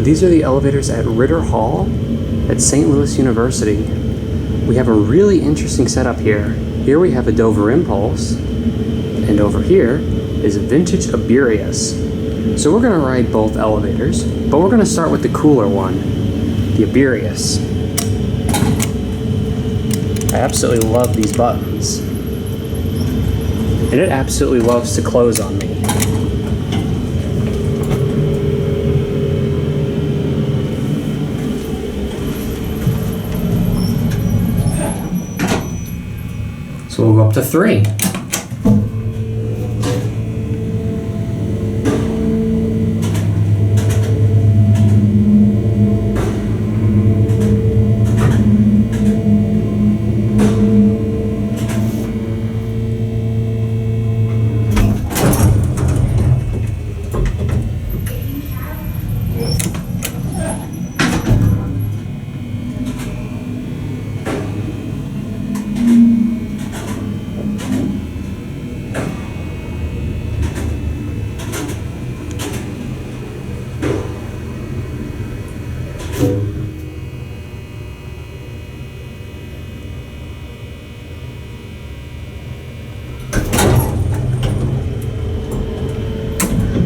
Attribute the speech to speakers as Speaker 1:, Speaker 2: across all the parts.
Speaker 1: So these are the elevators at Ritter Hall at St. Louis University. We have a really interesting setup here. Here we have a Dover Impulse, and over here is a vintage Eberius. So we're going to ride both elevators, but we're going to start with the cooler one, the Eberius. I absolutely love these buttons, and it absolutely loves to close on me. So we'll go up to 3.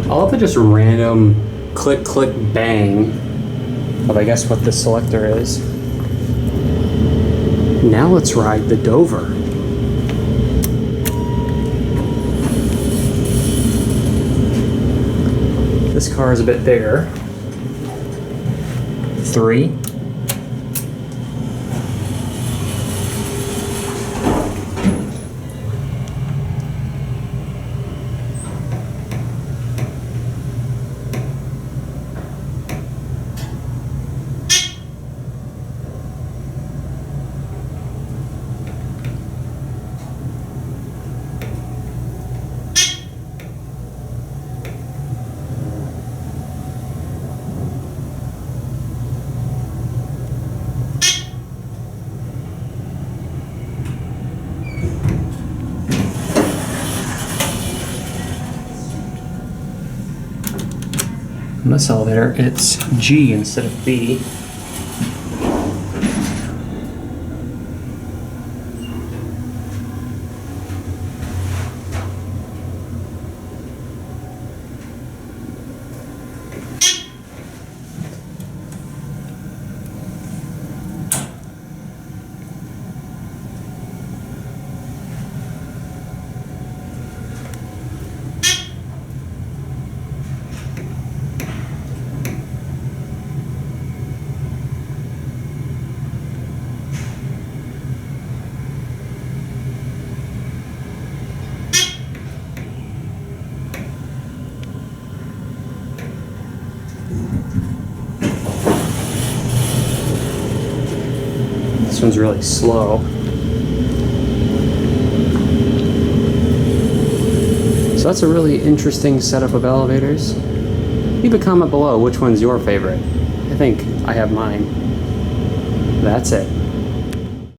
Speaker 1: I love the just random click, click, bang of I guess what the selector is. Now let's ride the Dover. This car is a bit bigger. 3. On this elevator, it's G instead of B. This one's really slow. So that's a really interesting setup of elevators. Leave a comment below which one's your favorite. I think I have mine. That's it.